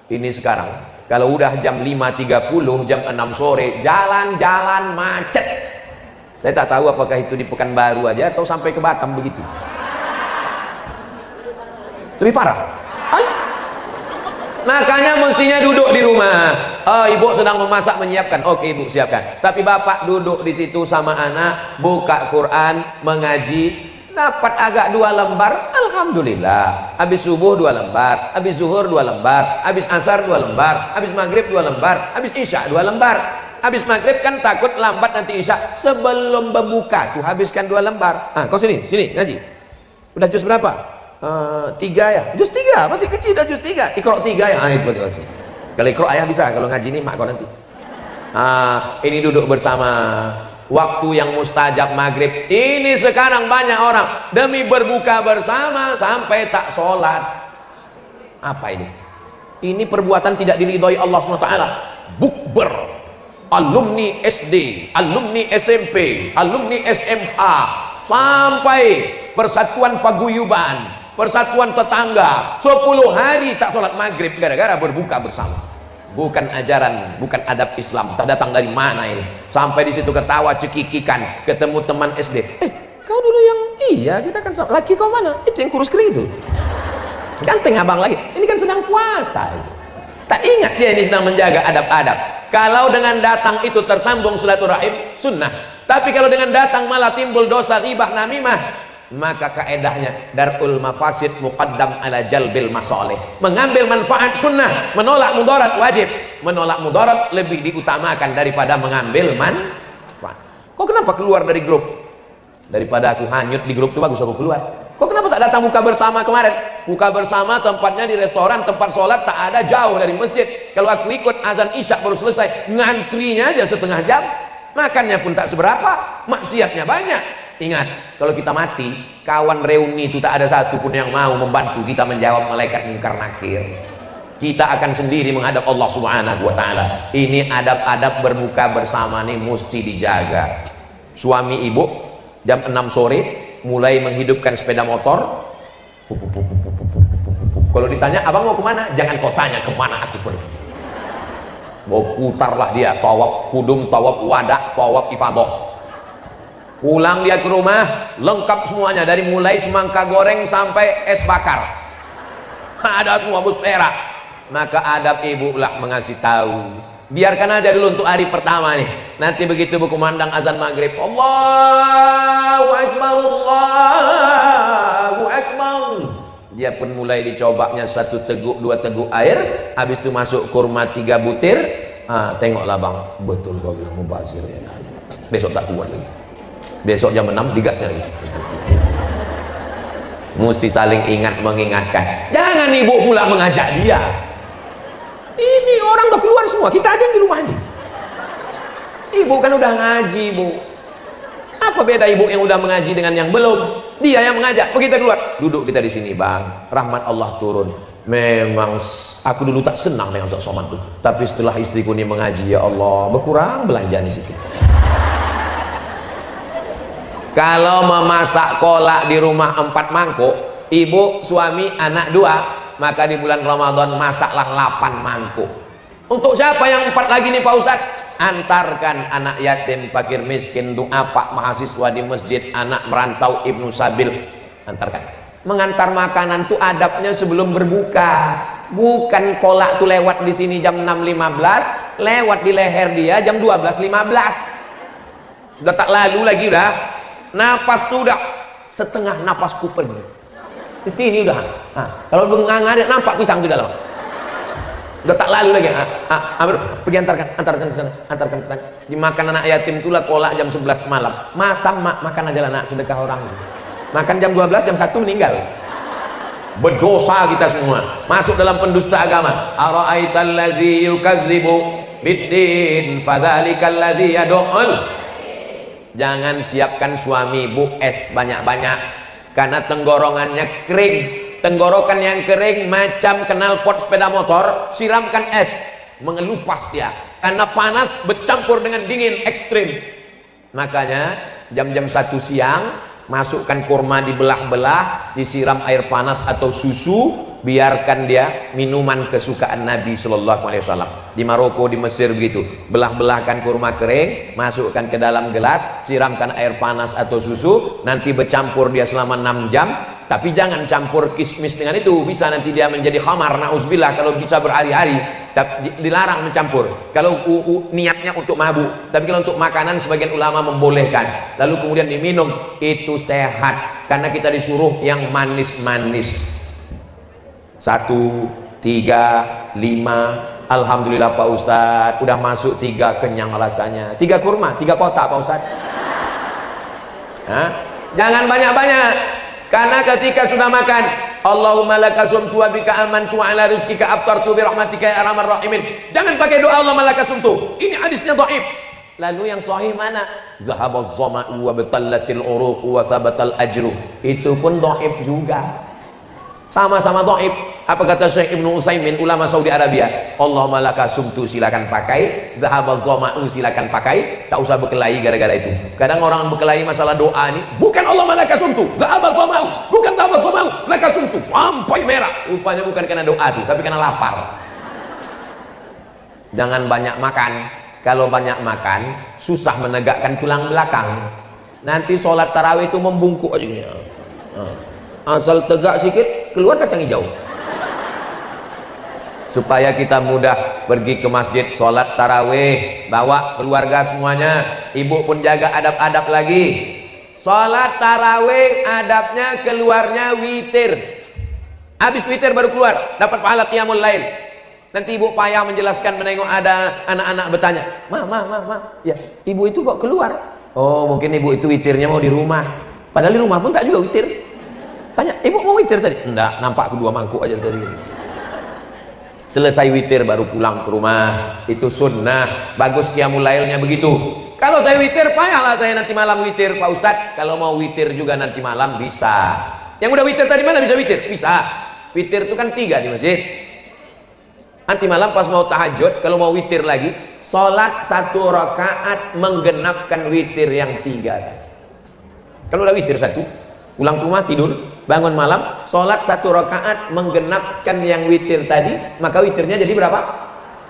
Ini sekarang kalau udah jam 5.30, jam 6 sore, jalan-jalan macet. Saya tak tahu apakah itu di Pekanbaru aja atau sampai ke Batam begitu. Lebih parah. Makanya mestinya duduk di rumah. Oh, ibu sedang memasak, menyiapkan. Oke, ibu siapkan. Tapi bapak duduk di situ sama anak, buka Quran, mengaji. Dapat agak 2 lembar, alhamdulillah. Habis subuh 2 lembar, habis zuhur 2 lembar, habis asar 2 lembar, habis maghrib 2 lembar, habis isya 2 lembar. Habis maghrib kan takut lambat nanti isya, sebelum berbuka tuh habiskan 2 lembar. Kau sini ngaji. Udah juz berapa? 3 ya. Juz 3, masih kecil dah juz 3. Iqra 3 ya. Itu. Kalau Iqra ayah bisa, kalau ngaji ini mak kau nanti. Ini duduk bersama. Waktu yang mustajab maghrib ini sekarang banyak orang demi berbuka bersama sampai tak sholat. Apa ini? Ini perbuatan tidak diridhoi Allah SWT. Bukber, alumni SD, alumni SMP, alumni SMA, sampai persatuan paguyuban, persatuan tetangga, 10 hari tak sholat maghrib gara-gara berbuka bersama. Bukan ajaran, bukan adab Islam. Tak datang dari mana ini? Sampai di situ ketawa cekikikan, ketemu teman SD. Kau dulu yang iya, kita kan sama. Laki kau mana? Itu yang kurus keri itu. Ganteng abang lagi. Ini kan sedang puasa. Tak ingat dia ini sedang menjaga adab-adab. Kalau dengan datang itu tersambung silaturahim, sunnah. Tapi kalau dengan datang malah timbul dosa ribah namimah, maka kaedahnya darul mafasid muqaddam ala jalbil masalih. Mengambil manfaat sunnah, menolak mudarat wajib. Menolak mudarat lebih diutamakan daripada mengambil manfaat. Kok kenapa keluar dari grup? Daripada aku hanyut di grup itu bagus aku keluar. Kok kenapa tak datang buka bersama kemarin? Buka bersama tempatnya di restoran, tempat sholat tak ada, jauh dari masjid. Kalau aku ikut azan isya baru selesai, ngantrinya aja setengah jam. Makannya pun tak seberapa, maksiatnya banyak. Ingat, kalau kita mati, kawan reuni itu tak ada satu pun yang mau membantu kita menjawab malaikat mungkar nakir. Kita akan sendiri menghadap Allah Subhanahu wa taala. Ini adab-adab berbuka bersama nih mesti dijaga. Suami ibu jam 6 sore mulai menghidupkan sepeda motor. Kalau ditanya abang mau kemana, jangan kau tanya kemana aku pergi. Mau putarlah dia, tawaf kudum, tawaf wadah, tawaf ifadah. Pulang dia ke rumah lengkap semuanya, dari mulai semangka goreng sampai es bakar ada semua busfera. Maka adab ibu lah mengasih tahu. Biarkan aja dulu untuk hari pertama nih. Nanti begitu berkumandang azan maghrib, Allahu Akbar, Allahu Akbar, dia pun mulai dicobanya 1 teguk 2 teguk air. Habis itu masuk kurma 3 butir. Tengoklah bang, betul kau bilang mubazir ya. Besok tak kuat lagi. Besok jam 6 digasnya lagi. Mesti saling ingat mengingatkan. Jangan ibu pula mengajak dia. Ini orang udah keluar semua, kita aja yang di rumah ini. Ibu kan udah ngaji, Bu. Apa beda ibu yang udah mengaji dengan yang belum? Dia yang mengajak. Begitu keluar, duduk kita di sini, Bang. Rahmat Allah turun. Memang aku dulu tak senang dengan Ustaz Somad tuh. Tapi setelah istriku ini mengaji, ya Allah, berkurang belanja nih sedikit. Kalau memasak kolak di rumah 4 mangkuk, ibu, suami, anak 2, maka di bulan Ramadan masaklah 8 mangkuk. Untuk siapa yang 4 lagi nih Pak Ustadz? Antarkan anak yatim, fakir miskin, duafa, mahasiswa di masjid, anak merantau, ibnu sabil. Antarkan. Mengantar makanan tuh adabnya sebelum berbuka. Bukan kolak tuh lewat di sini jam 6.15, lewat di leher dia jam 12.15. Udah tak lalu lagi udah. Napas tuh udah setengah napasku pergi. Di sini udah. Kalau benganga dia nampak pisang di dalam. Udah tak lalu lagi. Pergi antarkan ke sana, antarkan ke sana. Dimakan anak yatim itulah kolak jam 11 malam. Masa makan aja lah nak, sedekah orang. Makan jam 12, jam 1 meninggal. Berdosa kita semua. Masuk dalam pendusta agama. Ara'aital ladzi yukadzibu biddin fadzalikal ladzi yad'ul. Jangan siapkan suami bu es banyak-banyak, karena tenggorokannya kering. Tenggorokan yang kering macam knalpot sepeda motor, siramkan es, mengelupas dia. Karena panas bercampur dengan dingin ekstrim. Makanya jam-jam 1 siang masukkan kurma dibelah-belah, disiram air panas atau susu, biarkan dia minuman kesukaan Nabi Shallallahu Alaihi Wasallam. Di Maroko, di Mesir begitu, belah-belahkan kurma kering, masukkan ke dalam gelas, siramkan air panas atau susu, nanti bercampur dia selama 6 jam. Tapi jangan campur kismis dengan itu, bisa nanti dia menjadi khamar, na'udzubillah. Kalau bisa berhari-hari, dilarang mencampur kalau niatnya untuk mabuk. Tapi kalau untuk makanan sebagian ulama membolehkan, lalu kemudian diminum, itu sehat, karena kita disuruh yang manis-manis. 1, 3, 5. Alhamdulillah Pak Ustadz, udah masuk 3, kenyang rasanya. 3 kurma, 3 kotak Pak Ustadz. Jangan banyak-banyak. Karena ketika sudah makan, Allahumma laka sumtu wa bika amantu ala rizkika aftartu bi rahmatika ya arhamar rahimin. Jangan pakai doa Allahumma laka sumtu. Ini hadisnya dhaif. Lalu yang sahih mana? Zahabaz zama'u wa batallatil uruq wa sabatal ajru. Itu pun dhaif juga. Sama-sama dhaif. Apa kata Syekh Ibnu Utsaimin, ulama Saudi Arabia? Allahumma laka sumtu, silakan pakai. Zahabaz zama'u, silakan pakai. Tak usah berkelahi gara-gara itu. Kadang orang berkelahi masalah doa ini, bukan Allahumma laka sumtu, zahabaz zama'u, bukan zahabaz zama'u, laka sumtu, sampai merah. Rupanya bukan karena doa itu, tapi karena lapar. Jangan banyak makan. Kalau banyak makan, susah menegakkan tulang belakang. Nanti sholat tarawih itu membungkuk aja. Asal tegak sikit, keluar kacang hijau. supaya kita mudah pergi ke masjid sholat tarawih, bawa keluarga semuanya. Ibu pun jaga adab-adab lagi. Sholat tarawih adabnya keluarnya witir. Habis witir baru keluar, dapat pahala qiyamul lail. Nanti ibu payah menjelaskan, menengok ada anak-anak bertanya, ma, ya ibu itu kok keluar? Oh mungkin ibu itu witirnya mau di rumah, padahal di rumah pun tak juga witir. Tanya, ibu mau witir tadi? Enggak, nampak kedua mangkuk aja tadi. Selesai witir baru pulang ke rumah, itu sunnah. Bagus qiyamul lailnya begitu. Kalau saya witir, payahlah saya nanti malam witir, Pak Ustadz. Kalau mau witir juga nanti malam bisa. Yang udah witir tadi mana bisa witir? Bisa. Witir itu kan 3 di masjid. Nanti malam pas mau tahajud, kalau mau witir lagi, sholat 1 rakaat menggenapkan witir yang 3 tadi. Kalau udah witir 1, pulang ke rumah tidur, bangun malam, sholat 1 rakaat menggenapkan yang witir tadi, maka witirnya jadi berapa?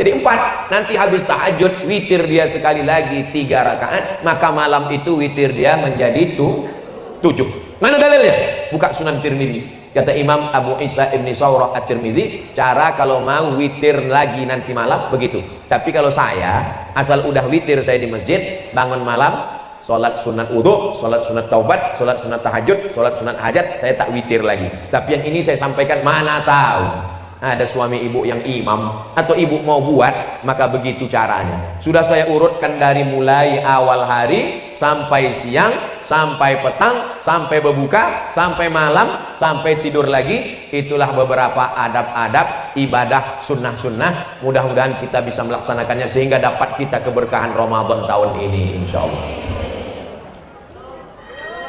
Jadi 4. Nanti habis tahajud, witir dia sekali lagi 3 rakaat, maka malam itu witir dia menjadi 7. Mana dalilnya? Buka Sunan Tirmidzi. Kata Imam Abu Isa Ibn Sawrah At-Tirmidzi, cara kalau mau witir lagi nanti malam begitu. Tapi kalau saya, asal udah witir saya di masjid, bangun malam, sholat sunat wudhu, sholat sunat taubat, sholat sunat tahajud, sholat sunat hajat, saya tak witir lagi. Tapi yang ini saya sampaikan, mana tahu ada suami ibu yang imam atau ibu mau buat, maka begitu caranya. Sudah saya urutkan dari mulai awal hari sampai siang, sampai petang, sampai berbuka, sampai malam, sampai tidur lagi. Itulah beberapa adab-adab ibadah sunnah-sunnah. Mudah-mudahan kita bisa melaksanakannya sehingga dapat kita keberkahan Ramadan tahun ini, insya Allah.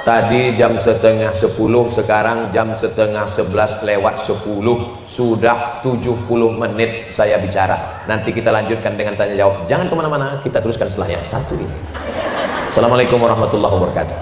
Tadi jam 9:30, sekarang jam 10:30 lewat 10. Sudah 70 menit saya bicara. Nanti kita lanjutkan dengan tanya jawab. Jangan kemana-mana, kita teruskan setelah yang satu ini. Assalamualaikum warahmatullahi wabarakatuh.